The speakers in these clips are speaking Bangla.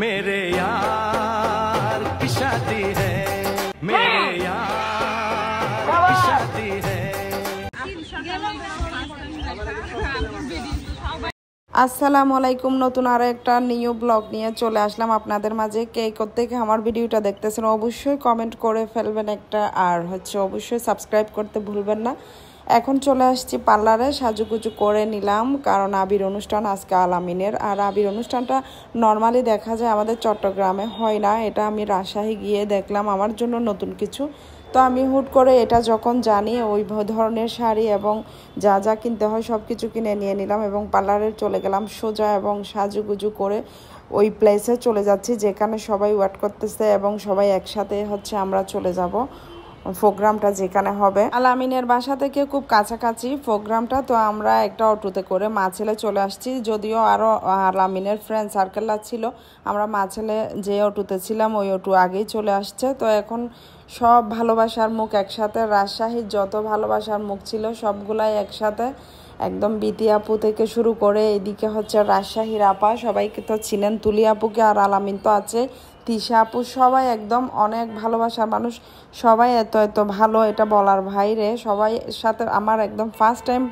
मेरे यार की शादी है, मेरे यार की शादी है। আসসালামু আলাইকুম, নতুন আরো একটা নিউ ব্লগ নিয়ে চলে আসলাম আপনাদের মাঝে। কে কোত্থেকে আমার ভিডিওটা দেখতেছেন অবশ্যই কমেন্ট করে ফেলবেন একটা, আর অবশ্যই সাবস্ক্রাইব করতে ভুলবেন না। এখন চলে আসছি পার্লারে, সাজুগুজু করে নিলাম কারণ আবির অনুষ্ঠান আজকে আলামিনের। আর আবির অনুষ্ঠানটা নর্মালি দেখা যায় আমাদের চট্টগ্রামে হয় না, এটা আমি রাজশাহী গিয়ে দেখলাম, আমার জন্য নতুন কিছু। তো আমি হুট করে এটা যখন জানি ওই ধরনের শাড়ি এবং যা যা কিনতে হয় সব কিছু কিনে নিয়ে নিলাম এবং পার্লারে চলে গেলাম সোজা, এবং সাজুগুজু করে ওই প্লেসে চলে যাচ্ছি যেখানে সবাই ওয়েট করতেছে এবং সবাই একসাথে আমরা চলে যাব প্রোগ্রামটা যেখানে হবে। আলামিনের বাসা থেকে খুব কাছাকাছি প্রোগ্রামটা, তো আমরা একটা অটোতে করে মাছেলে চলে আসছি। যদিও আরও আলামিনের ফ্রেন্ড সার্কেল ছিল, আমরা মাছেলে যে অটোতে ছিলাম ওই অটো আগেই চলে আসছে। তো এখন সব ভালোবাসার মুখ একসাথে, রাজশাহীর যত ভালোবাসার মুখ ছিল সবগুলাই একসাথে, একদম বিতি আপু থেকে শুরু করে এদিকে রাজশাহীর আপা, সবাইকে তো ছিলেন, তুলি আপুকে, আর আলামিন তো আছে, তিশা আপু, সবাই একদম অনেক ভালোবাসার মানুষ, সবাই এত এত ভালো এটা বলার বাইরে। সবাই সাথে আমার একদম ফার্স্ট টাইম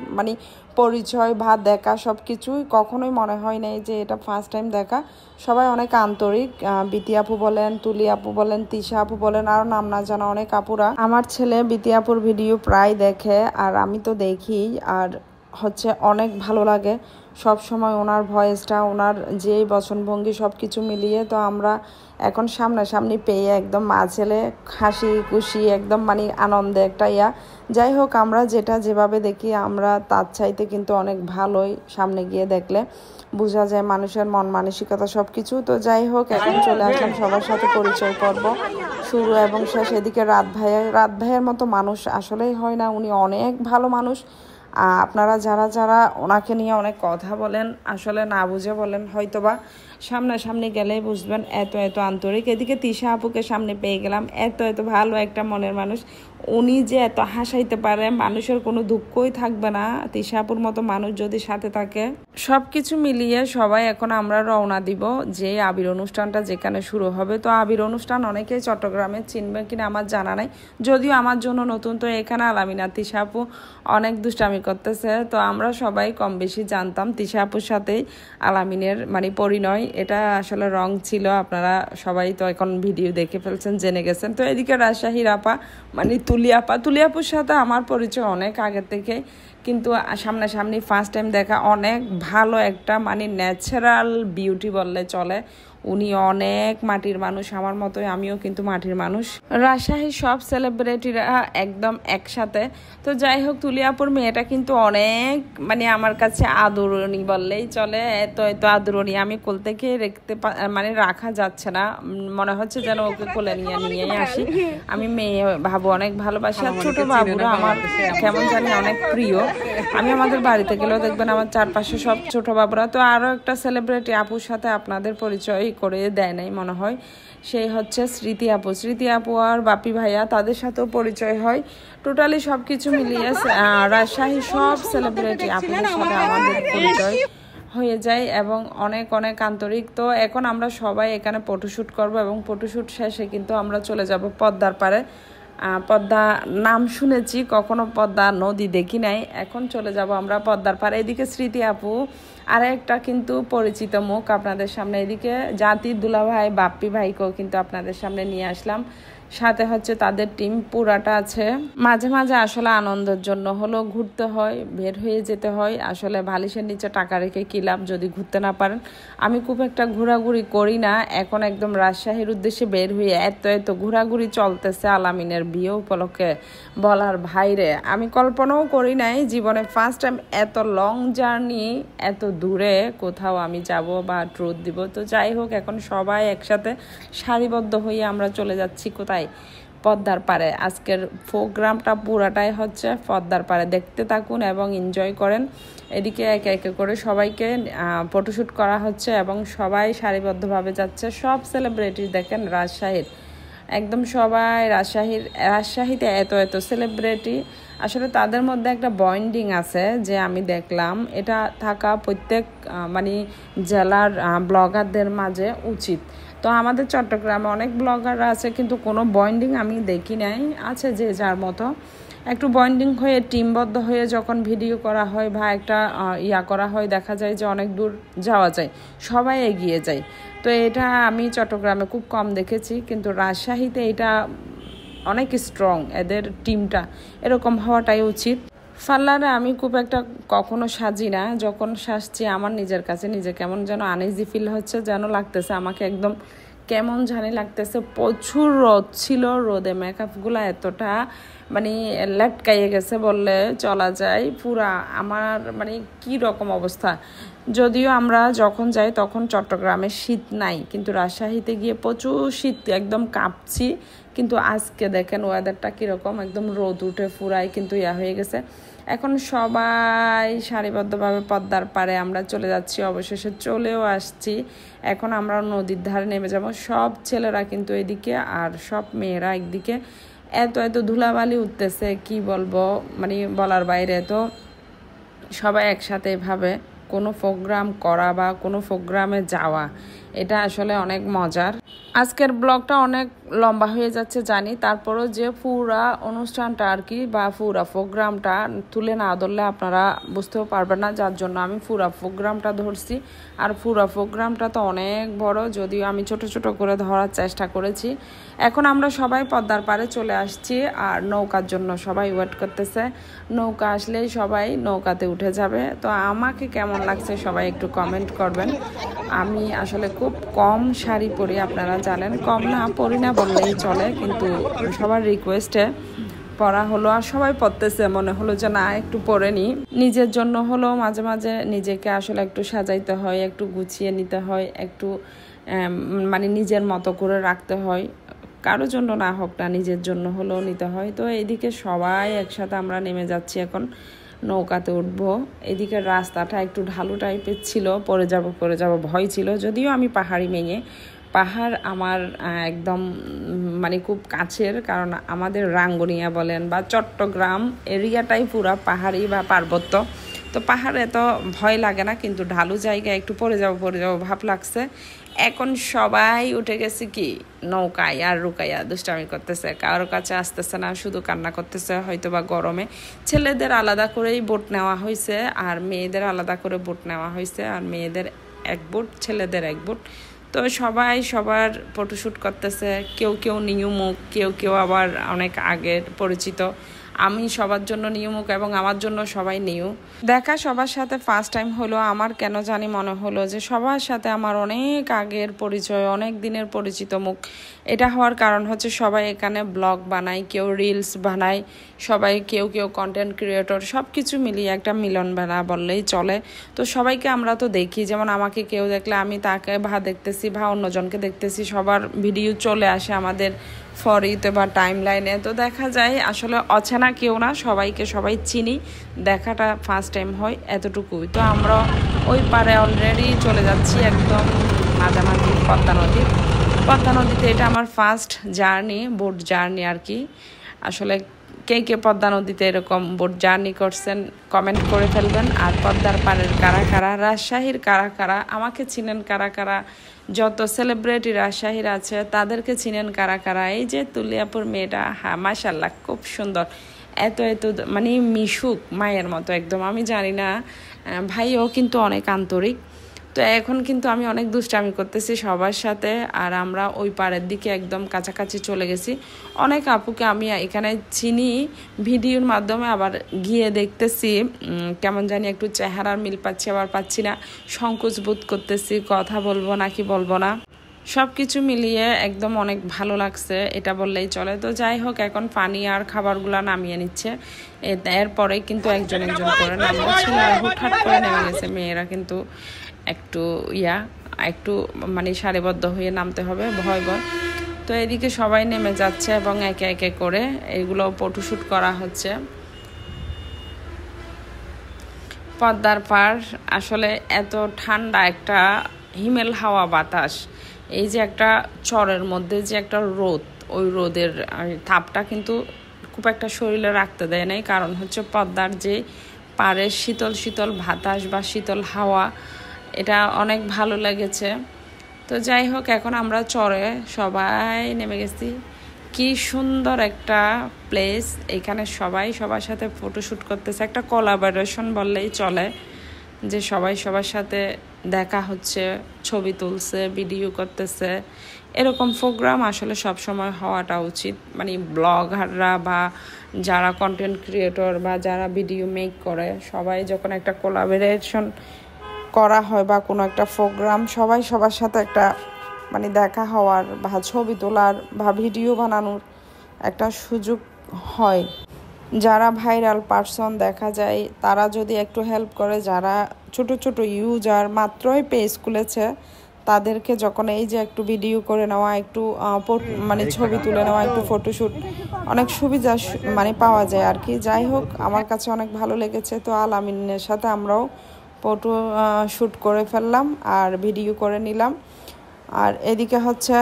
পরিচয় বা দেখা, সব কিছুই কখনোই মনে হয় নাই যে এটা ফার্স্ট টাইম দেখা। সবাই অনেক আন্তরিক, বিতি আপু বলেন, তুলি আপু বলেন, তিশা আপু বলেন, আরও নাম না জানা অনেক আপুরা। আমার ছেলে বিতি আপুর ভিডিও প্রায় দেখে, আর আমি তো দেখি, আর অনেক ভালো লাগে সব সময় ওনার ভয়েসটা, ওনার যে বচনভঙ্গি সব কিছু মিলিয়ে। তো আমরা এখন সামনাসামনি পেয়ে একদম মাঝেলে হাসি খুশি একদম আনন্দে একটা যাই হোক, আমরা যেটা যেভাবে দেখি আমরা তার চাইতে কিন্তু অনেক ভালোই সামনে গিয়ে দেখলে বোঝা যায় মানুষের মন মানসিকতা সব কিছু। তো যাই হোক, এখন চলে আসলাম সবার সাথে পরিচয় করব, শুরু এবং শেষ। এদিকে রাত ভাইয়ের মতো মানুষ আসলেই হয় না, উনি অনেক ভালো মানুষ। আপনারা যারা যারা ওনাকে নিয়ে অনেক কথা বলেন, আসলে না বুঝে বলেন, হয়তোবা সামনাসামনি গেলেই বুঝবেন এত এত আন্তরিক। এদিকে তিশা আপুকে সামনে পেয়ে গেলাম, এত এত ভালো একটা মনের মানুষ, উনি যে এত হাসাইতে পারে, মানুষের কোনো দুঃখই থাকবে না তিশা আপুর মতো মানুষ যদি সাথে থাকে। সব কিছু মিলিয়ে সবাই এখন আমরা রওনা দিব যে আবির অনুষ্ঠানটা যেখানে শুরু হবে। তো আবির অনুষ্ঠান অনেকেই চট্টগ্রামে চিনবে কিনা আমার জানা নাই, যদিও আমার জন্য নতুন। তো এখানে আলামিন আর তিশা আপু অনেক দুষ্টামি করতেছে, তো আমরা সবাই কম বেশি জানতাম তিশা আপুর সাথেই আলামিনের পরিণয়, এটা আসলে রং ছিল। আপনারা সবাই তো এখন ভিডিও দেখে ফেলছেন, জেনে গেছেন। তো এদিকে রাজশাহীর আপা তুলি আপুর সাথে আমার পরিচয় অনেক আগের থেকে, কিন্তু সামনাসামনি ফার্স্ট টাইম দেখা। অনেক ভালো একটা ন্যাচারাল বিউটি বললে চলে, উনি অনেক মাটির মানুষ, আমার মতোই, আমিও কিন্তু মাটির মানুষ। রাজশাহীর সব সেলিব্রিটিরা একদম একসাথে। তো যাই হোক, তুলিয়াপুর মেয়েটা কিন্তু অনেক আমার কাছে আদরণী বললেই চলে, এত এত আদরণী, আমি কোল থেকে রাখা যাচ্ছে না, মনে হচ্ছে যেন ওকে কোলে নিয়ে আসি। আমি মেয়ে ভাবো অনেক ভালোবাসি, আর ছোট বাবুরা আমার কেমন জানি অনেক প্রিয়। আমি আমাদের বাড়িতে গেলেও দেখবেন আমার চারপাশে সব ছোট বাবুরা। তো আরও একটা সেলিব্রিটি আপুর সাথে আপনাদের পরিচয় করে দেয় নাই মনে হয়, সেই স্মৃতি আপু আর বাপি ভাইয়া, তাদের সাথেও পরিচয় হয়। টোটালি সব কিছু মিলিয়ে রাজশাহী সব সেলিব্রিটি আপুদের সাথে আমাদের পরিচয় হয়ে যায় এবং অনেক অনেক আন্তরিক। তো এখন আমরা সবাই এখানে ফটোশ্যুট করব এবং ফটোশ্যুট শেষে কিন্তু আমরা চলে যাব পদ্মার পাড়ে। পদ্মা নাম শুনেছি, কখনো পদ্মা নদী দেখি নাই, এখন চলে যাব আমরা পদ্মার পাড়ে। এদিকে স্মৃতি আপু আর একটা কিন্তু পরিচিত মুখ আপনাদের সামনে, এদিকে জাতির দুলাভাই বাপ্পি ভাইকেও কিন্তু আপনাদের সামনে নিয়ে আসলাম, সাথে তাদের টিম পুরাটা আছে। মাঝে মাঝে আসলে আনন্দের জন্য হলো ঘুরতে হয়, বের হয়ে যেতে হয়, আসলে বালিশের নিচে টাকা রেখে কি লাভ যদি ঘুরতে না পারেন। আমি খুব একটা ঘোরাঘুরি করি না, এখন একদম রাজশাহীর উদ্দেশ্যে বের হয়ে এত ঘোরাঘুরি চলতেছে আলামিনের বিয়ে উপলক্ষে বলার বাইরে। আমি কল্পনাও করি নাই জীবনে ফার্স্ট টাইম এত লং জার্নি, এত দূরে কোথাও আমি যাব বা ট্যুর দিব। তো যাই হোক, এখন সবাই একসাথে সারিবদ্ধ হয়ে আমরা চলে যাচ্ছি কোথায়, পদ্মার পাড়ে। আজকের প্রোগ্রামটা পুরাটাই পদ্মার পাড়ে, দেখতে থাকুন এবং এনজয় করেন। এদিকে একে একে করে সবাইকে ফটোশ্যুট করা হচ্ছে এবং সবাই সারিবদ্ধভাবে যাচ্ছে। সব সেলিব্রিটি দেখেন রাজশাহীর, একদম সবাই রাজশাহীতে এত এত সেলিব্রিটি, আসলে তাদের মধ্যে একটা বন্ডিং আছে যে আমি দেখলাম, এটা থাকা প্রত্যেক মানে জেলার ব্লগারদের মাঝে উচিত। তো আমাদের চট্টগ্রামে অনেক ব্লগাররা আছে কিন্তু কোনো বন্ডিং আমি দেখি নাই, আছে যে যার মতো। একটু বন্ডিং হয়ে টিমবদ্ধ হয়ে যখন ভিডিও করা হয় বা একটা করা হয়, দেখা যায় যে অনেক দূর যাওয়া যায়, সবাই এগিয়ে যায়। তো এটা আমি চট্টগ্রামে খুব কম দেখেছি, কিন্তু রাজশাহীতে এটা অনেক স্ট্রং, এদের টিমটা এরকম হওয়াটাই উচিত। পার্লারে আমি খুব একটা কখনো সাজি না, যখন সাজছি আমার নিজের কাছে নিজে কেমন যেন আনইজি ফিল হচ্ছে, যেন লাগতেছে আমাকে একদম কেমন জানি লাগতেছে। প্রচুর রোদ ছিল, রোদে মেকআপগুলো এতটা মানে লটকাইয়ে গেছে বললে চলা যায়। পুরা আমার মানে কি রকম অবস্থা। যদিও আমরা যখন যাই তখন চট্টগ্রামে শীত নাই, কিন্তু রাজশাহীতে গিয়ে প্রচুর শীত, একদম কাঁপছি। কিন্তু আজকে দেখেন ওয়েদারটা কীরকম, একদম রোদ উঠে পুরাই কিন্তু হয়ে গেছে। এখন সবাই সারিবদ্ধভাবে পদ্মার পাড়ে আমরা চলে যাচ্ছি, অবশেষে চলেও আসছি। এখন আমরা নদীর ধারে নেমে যাব। সব ছেলেরা কিন্তু এদিকে আর সব মেয়েরা একদিকে। এত এত ধুলাবালি উঠতেছে কি বলবো, মানে বলার বাইরে। তো সবাই একসাথে এভাবে কোনো প্রোগ্রাম করা বা কোনো প্রোগ্রামে যাওয়া, এটা আসলে অনেক মজার। আজকের ব্লগটা অনেক লম্বা হয়ে যাচ্ছে জানি, তারপরও যে পুরা অনুষ্ঠানটা আর কি বা পুরা প্রোগ্রামটা তুলে না ধরলে আপনারা বুঝতেও পারবেন না, যার জন্য আমি পুরা প্রোগ্রামটা ধরছি। আর পুরা প্রোগ্রামটা তো অনেক বড়, যদিও আমি ছোট ছোট করে ধরার চেষ্টা করেছি। এখন আমরা সবাই পদ্মার পাড়ে চলে আসছি আর নৌকার জন্য সবাই ওয়েট করতেছে। নৌকা আসলেই সবাই নৌকাতে উঠে যাবে। তো আমাকে কেমন লাগছে সবাই একটু কমেন্ট করবেন। আমি আসলে খুব কম শাড়ি পরি, আপনারা জানেন, কম না পরি না বললেই চলে, কিন্তু সবার রিকোয়েস্টে পরা হলো আর সবাই পরতেছে, মনে হলো যে না একটু পরে নিই। নিজের জন্য হলো মাঝে মাঝে নিজেকে আসলে একটু সাজাইতে হয়, একটু গুছিয়ে নিতে হয়, একটু মানে নিজের মতো করে রাখতে হয়। কারোর জন্য না হোক না, নিজের জন্য হলেও নিতে হয়। তো এইদিকে সবাই একসাথে আমরা নেমে যাচ্ছি, এখন নৌকাতে উঠবো। এদিকে রাস্তাটা একটু ঢালু টাইপের ছিল, পড়ে যাব ভয় ছিল। যদিও আমি পাহাড়ি মেয়ে, পাহাড় আমার একদম মানে খুব কাছের, কারণ আমাদের রাঙ্গুনিয়া বলেন বা চট্টগ্রাম এরিয়াটাই পুরা পাহাড়ি বা পার্বত্য। তো পাহাড়ে এত ভয় লাগে না, কিন্তু ঢালু জায়গায় একটু পড়ে যাব ভাব লাগছে। এখন সবাই উঠে গেছে কি নৌকায়, আর রুকাইয়া দুষ্টামি করতেছে, কারোর কাছে আসতেছে না, শুধু কান্না করতেছে, হয়তো বা গরমে। ছেলেদের আলাদা করেই বোট নেওয়া হয়েছে আর মেয়েদের আলাদা করে বোট নেওয়া হয়েছে, আর মেয়েদের এক বোট, ছেলেদের এক বোট। তো সবাই সবার ফটোশ্যুট করতেছে, কেউ কেউ নিউ মুখ, কেউ কেউ আবার অনেক আগের পরিচিত। আমি সবার জন্য নিউ মুখ এবং আমার জন্য সবাই নিউ। দেখা সবার সাথে ফার্স্ট টাইম হলো, আমার কেন জানি মনে হলো যে সবার সাথে আমার অনেক আগের পরিচয়, অনেক দিনের পরিচিত মুখ। এটা হওয়ার কারণ হচ্ছে সবাই এখানে ব্লগ বানায়, কেউ রিলস বানায়, সবাই কেউ কেউ কন্টেন্ট ক্রিয়েটর, সব কিছু মিলিয়ে একটা মিলন বেলা বললেই চলে। তো সবাইকে আমরা তো দেখি, যেমন আমাকে কেউ দেখলে আমি তাকে দেখতেছি বা অন্যজনকে দেখতেছি, সবার ভিডিও চলে আসে আমাদের ফরিতে বা টাইম লাইনে। তো দেখা যায় আসলে অচেনা কেউ না, সবাইকে সবাই চিনি, দেখাটা ফার্স্ট টাইম হয় এতটুকুই। তো আমরা ওই পারে অলরেডি চলে যাচ্ছি, একদম মাঝামাঝি পদ্মা নদীতে। এটা আমার ফার্স্ট জার্নি, বোট জার্নি আর কি। আসলে কে কে পদ্মা নদীতে এরকম বোট জার্নি করছেন কমেন্ট করে ফেলবেন। আর পদ্মার পাড়ের কারা কারা, রাজশাহীর কারা কারা, আমাকে চিনেন কারা কারা, যত সেলিব্রিটি রাজশাহীর আছে তাদেরকে চিনেন কারা কারা। এই যে তুলিয়াপুর মেয়েটা, হ্যাঁ মাশাল্লাহ খুব সুন্দর, এত এত মানে মিশুক মায়ের মতো একদম। আমি জানি না, ভাইও কিন্তু অনেক আন্তরিক। তো এখন কিন্তু আমি অনেক দুষ্টামি করতেছি সবার সাথে, আর আমরা ওই পাড়ের দিকে একদম কাছাকাছি চলে গেছি। অনেক আপুকে আমি এখানে চিনি ভিডিওর মাধ্যমে, আবার গিয়ে দেখতেছি কেমন জানি একটু চেহারার মিল পাচ্ছি, আবার পাচ্ছি না, সংকোচ বোধ করতেছি, কথা বলবো নাকি বলবো না। সব কিছু মিলিয়ে একদম অনেক ভালো লাগছে, এটা বললেই চলে। তো যাই হোক, এখন পানি আর খাবারগুলো নামিয়ে নিচ্ছে, এরপরে কিন্তু একজন একজন করে নামবো। ছেলেরা হুটহাট করে নেমে গেছে, মেয়েরা কিন্তু একটু মানে সারিবদ্ধ হয়ে নামতে হবে, ভয়। তো এদিকে সবাই নেমে যাচ্ছে এবং একে একে করে এগুলো ফটোশ্যুট করা হচ্ছে। পদ্মার পাড় আসলে এত ঠান্ডা, একটা হিমেল হাওয়া বাতাস, এই যে একটা চরের মধ্যে যে একটা রোদ, ওই রোদের তাপটা কিন্তু খুব একটা শরীরে রাখতে দেয় নাই, কারণ হচ্ছে পদ্মার যে পাড়ের শীতল শীতল বাতাস বা শীতল হাওয়া, এটা অনেক ভালো লেগেছে। তো যাই হোক, এখন আমরা চরে সবাই নেমে গেছি। কি সুন্দর একটা প্লেস, এখানে সবাই সবার সাথে ফটোশ্যুট করতেছে, একটা কোলাবোরেশন বললেই চলে, যে সবাই সবার সাথে দেখা হচ্ছে, ছবি তুলছে, ভিডিও করতেছে। এরকম প্রোগ্রাম আসলে সব সময় হওয়াটা উচিত, মানে ব্লগাররা বা যারা কন্টেন্ট ক্রিয়েটর বা যারা ভিডিও মেক করে, সবাই যখন একটা কোলাবোরেশন করা হয় বা কোনো একটা প্রোগ্রাম, সবাই সবার সাথে একটা মানে দেখা হওয়ার বা ছবি তোলার বা ভিডিও বানানোর একটা সুযোগ হয়। যারা ভাইরাল পারসন দেখা যায়, তারা যদি একটু হেল্প করে, যারা ছোট ছোট ইউজার মাত্রই পেজ খুলেছে, তাদেরকে যখন এই যে একটু ভিডিও করে নেওয়া, একটু মানে ছবি তুলে নেওয়া, একটু ফটোশ্যুট, অনেক সুবিধা মানে পাওয়া যায় আর কি। যাই হোক, আমার কাছে অনেক ভালো লেগেছে। তো আলামিনের সাথে আমরাও ফটো শ্যুট করে ফেললাম আর ভিডিও করে নিলাম। আর এদিকে হচ্ছে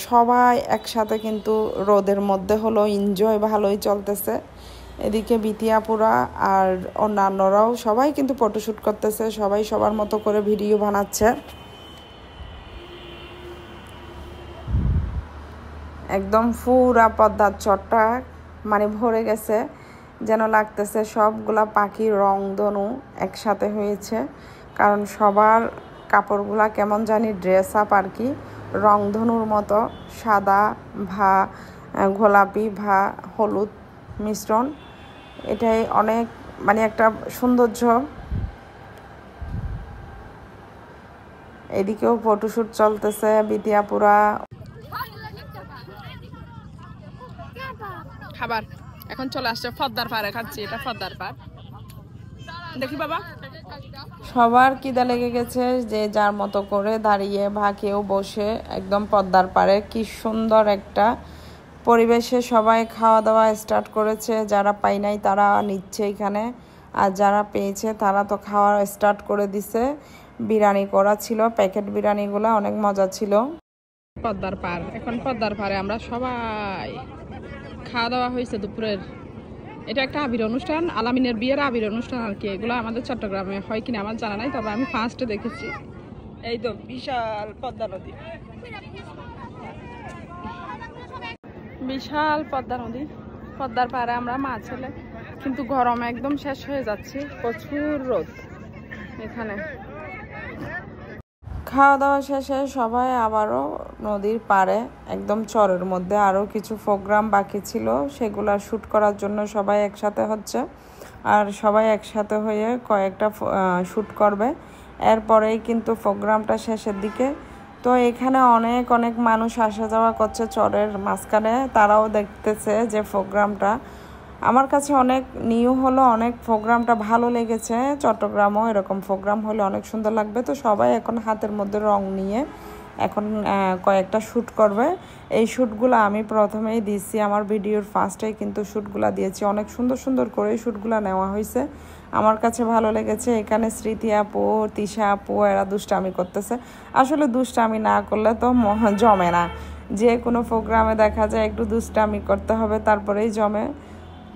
সবাই একসাথে কিন্তু রোদের মধ্যে হলো এনজয় ভালোই চলতেছে। এদিকে বিতিয়াপুরা আর অন্যান্যরাও সবাই কিন্তু ফটোশ্যুট করতেছে, সবাই সবার মতো করে ভিডিও বানাচ্ছে। একদম পুরা পদ্মার চরটা মানে ভরে গেছে, যেন লাগতেছে সবগুলা পাখির রংধনু একসাথে হয়েছে। কারণ সবার কাপড়গুলা কেমন জানি ড্রেস আপ আর কি, রংধনুর মতো, সাদা ভা গোলাপি ভা হলুদ মিশ্রণ। এটাই অনেক মানে একটা সৌন্দর্য। এদিকেও ফটোশ্যুট চলতেছে বিতিয়াপুরা। খাবার এখন চলে আসছে পদ্মার পাড়ে, খাচ্ছি, এটা পদ্মার পাড়। দেখি বাবা, সবার খিদা লেগে গেছে, যে যার মতো করে দাঁড়িয়ে বা কেউ বসে একদম পদ্মার পাড়ে। কি সুন্দর একটা পরিবেশে সবাই খাওয়া দাওয়া স্টার্ট করেছে। যারা পাই নাই তারা নিচ্ছে এখানে, আর যারা পেয়েছে তারা তো খাওয়া স্টার্ট করে দিছে। বিরিয়ানি করা ছিল, প্যাকেট বিরিয়ানিগুলো অনেক মজা ছিল। পদ্মার পাড়, এখন পদ্মার পাড়ে আমরা সবাই খাওয়া দাওয়া হয়েছে দুপুরের। এটা একটা আবির অনুষ্ঠান, আলামিনের বিয়ের আবির অনুষ্ঠান আর কি। এগুলো আমাদের চট্টগ্রামে হয় কিনা আমার জানা নাই, তবে আমি ফার্স্টে দেখেছি। এই তো বিশাল পদ্মা নদী, বিশাল পদ্মা নদী। পদ্মার পাড়ে আমরা মাছ হলে কিন্তু গরম একদম শেষ হয়ে যাচ্ছে, প্রচুর রোদ এখানে। খাওয়া দাওয়া শেষে সবাই আবারও নদীর পাড়ে, একদম চরের মধ্যে আরও কিছু প্রোগ্রাম বাকি ছিল, সেগুলা শ্যুট করার জন্য সবাই একসাথে হচ্ছে। আর সবাই একসাথে হয়ে কয়েকটা শ্যুট করবে, এরপরেই কিন্তু প্রোগ্রামটা শেষের দিকে। তো এখানে অনেক অনেক মানুষ আসা যাওয়া করছে চরের মাঝখানে, তারাও দেখতেছে যে প্রোগ্রামটা। আমার কাছে অনেক নিউ হলো, অনেক প্রোগ্রামটা ভালো লেগেছে। চট্টগ্রামও এরকম প্রোগ্রাম হলে অনেক সুন্দর লাগবে। তো সবাই এখন হাতের মধ্যে রং নিয়ে এখন কয়েকটা শ্যুট করবে। এই শ্যুটগুলো আমি প্রথমেই দিয়েছি, আমার ভিডিওর ফার্স্টেই কিন্তু শ্যুটগুলো দিয়েছি। অনেক সুন্দর সুন্দর করে শ্যুটগুলো নেওয়া হয়েছে, আমার কাছে ভালো লেগেছে। এখানে স্মৃতি আপু, তিশা আপু এরা দুষ্টামি করতেছে। আসলে দুষ্টামি না করলে তো জমে না, যে কোনো প্রোগ্রামে দেখা যায় একটু দুষ্টামি করতে হবে, তারপরেই জমে।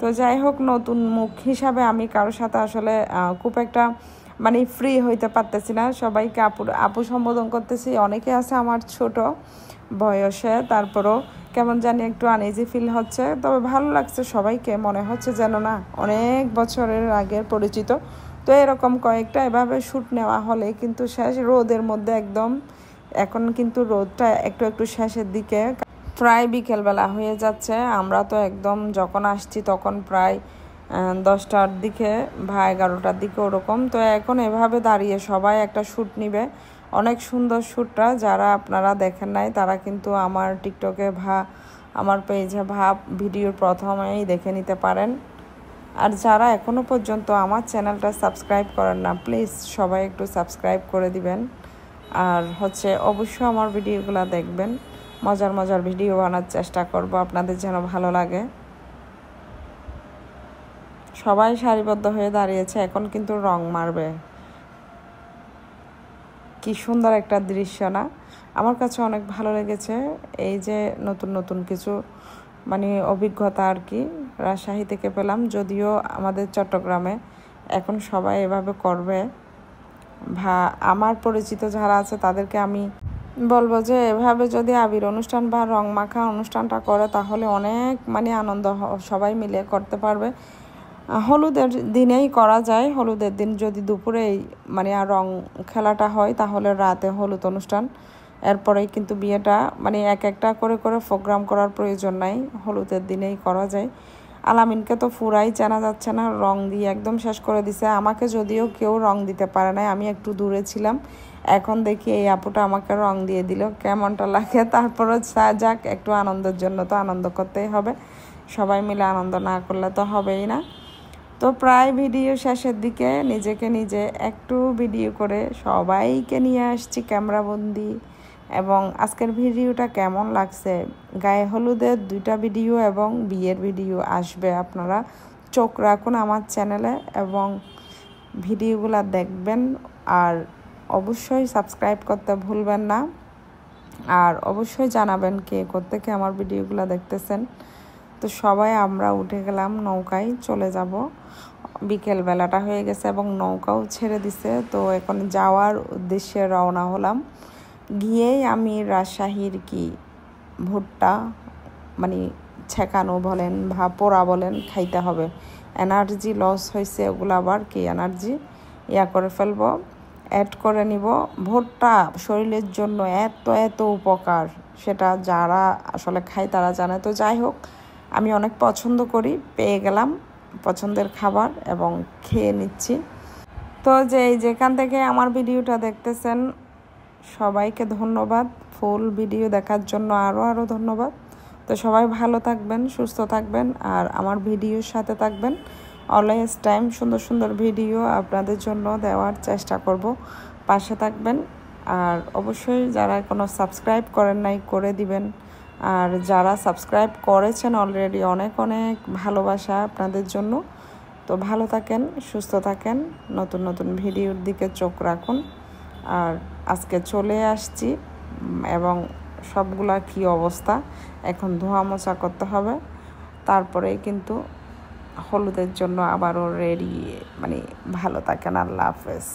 তো যাই হোক, নতুন মুখ হিসাবে আমি কারোর সাথে আসলে খুব একটা মানে ফ্রি হইতে পারতেছি না, সবাইকে আপু সম্বোধন করতেছি। অনেকে আছে আমার ছোট বয়সে, তারপরও কেমন জানি একটু আনইজি ফিল হচ্ছে। তবে ভালো লাগছে, সবাইকে মনে হচ্ছে যেন না অনেক বছরের আগের পরিচিত। তো এরকম কয়েকটা এভাবে শ্যুট নেওয়া হলে কিন্তু শেষ রোদের মধ্যে একদম, এখন কিন্তু রোদটা একটু একটু শেষের দিকে, প্রায় বিকেলবেলা হয়ে যাচ্ছে। আমরা তো একদম যখন আসছি তখন প্রায় 10টার দিকে বা 11টার দিকে ওরকম। তো এখন এভাবে দাঁড়িয়ে সবাই একটা শ্যুট নিবে, অনেক সুন্দর শ্যুটটা। যারা আপনারা দেখেন নাই তারা কিন্তু আমার টিকটকে বা আমার পেজে ভিডিওর প্রথমেই দেখে নিতে পারেন। আর যারা এখনও পর্যন্ত আমার চ্যানেলটা সাবস্ক্রাইব করেন না, প্লিজ সবাই একটু সাবস্ক্রাইব করে দিবেন। আর হচ্ছে অবশ্যই আমার ভিডিওগুলো দেখবেন, মজার মজার ভিডিও বানার চেষ্টা করব, আপনাদের যেন ভালো লাগে। সবাই সারিবদ্ধ হয়ে দাঁড়িয়েছে, এখন কিন্তু রং মারবে। কি সুন্দর একটা দৃশ্য না? আমার কাছে অনেক ভালো লেগেছে। এই যে নতুন নতুন কিছু মানে অভিজ্ঞতা আর কি রাজশাহী থেকে পেলাম। যদিও আমাদের চট্টগ্রামে এখন সবাই এভাবে করবে, আমার পরিচিত যারা আছে তাদেরকে আমি বলবো যে এভাবে যদি আবির অনুষ্ঠান বা রং মাখা অনুষ্ঠানটা করে তাহলে অনেক মানে আনন্দ সবাই মিলে করতে পারবে। হলুদের দিনেই করা যায়, হলুদের দিন যদি দুপুরেই মানে রং খেলাটা হয় তাহলে রাতে হলুদ অনুষ্ঠান, এরপরেই কিন্তু বিয়েটা মানে এক একটা করে করে প্রোগ্রাম করার প্রয়োজন নাই, হলুদের দিনেই করা যায়। আলামিনকে তো পুরাই চেনা যাচ্ছে না, রং দিয়ে একদম শেষ করে দিছে। আমাকে যদিও কেউ রং দিতে পারে নাই, আমি একটু দূরে ছিলাম, এখন দেখি এই আপুটা আমাকে রং দিয়ে দিল, কেমনটা লাগে। তারপরে যাক, একটু আনন্দের জন্য তো আনন্দ করতেই হবে, সবাই মিলে আনন্দ না করলে তো হবেই না। তো প্রায় ভিডিও শেষের দিকে নিজেকে নিজে একটু ভিডিও করে সবাইকে নিয়ে আসছি ক্যামেরাবন্দি। এবং আজকের ভিডিওটা কেমন লাগছে, গায়ে হলুদের 2টা ভিডিও এবং বিয়ের ভিডিও আসবে, আপনারা চোখ রাখুন আমার চ্যানেলে এবং ভিডিওগুলো দেখবেন। আর অবশ্যই সাবস্ক্রাইব করতে ভুলবেন না, আর অবশ্যই জানাবেন কে কোত্থেকে আমার ভিডিওগুলো দেখতেছেন। তো সবাই আমরা উঠে গেলাম নৌকায়, চলে যাব। বিকেল বেলাটা হয়ে গেছে এবং নৌকাও ছেড়ে দিছে, তো এখন যাওয়ার উদ্দেশ্যে রওনা হলাম। গিয়েই আমি রাজশাহীর কি ভুট্টা মানে ছেঁকানো বলেন বা পোড়া বলেন খাইতে হবে, এনার্জি লস হয়েছে, ওগুলো আবার কি এনার্জি করে ফেলবো, অ্যাড করে নিব। ভুট্টা শরীরের জন্য এত এত উপকার, সেটা যারা আসলে খায় তারা জানে। তো যাই হোক, আমি অনেক পছন্দ করি, পেয়ে গেলাম পছন্দের খাবার এবং খেয়ে নিচ্ছি। তো যেখান থেকে আমার ভিডিওটা দেখতেছেন সবাইকে ধন্যবাদ, ফুল ভিডিও দেখার জন্য আরও ধন্যবাদ। তো সবাই ভালো থাকবেন, সুস্থ থাকবেন, আর আমার ভিডিওর সাথে থাকবেন। অলওয়েজ টাইম সুন্দর সুন্দর ভিডিও আপনাদের জন্য দেওয়ার চেষ্টা করব, পাশে থাকবেন। আর অবশ্যই যারা কোনো সাবস্ক্রাইব করেন নাই করে দিবেন, আর যারা সাবস্ক্রাইব করেছেন অলরেডি অনেক অনেক ভালোবাসা আপনাদের জন্য। তো ভালো থাকেন, সুস্থ থাকেন, নতুন নতুন ভিডিওর দিকে চোখ রাখুন। আর আজকে চলে আসছি এবং সবগুলা কি অবস্থা, এখন ধোয়া মোছা করতে হবে, তারপরেই কিন্তু হলুদের জন্য আবারও রেডি। মানে ভালো থাকেন, আল্লাহ হাফেজ।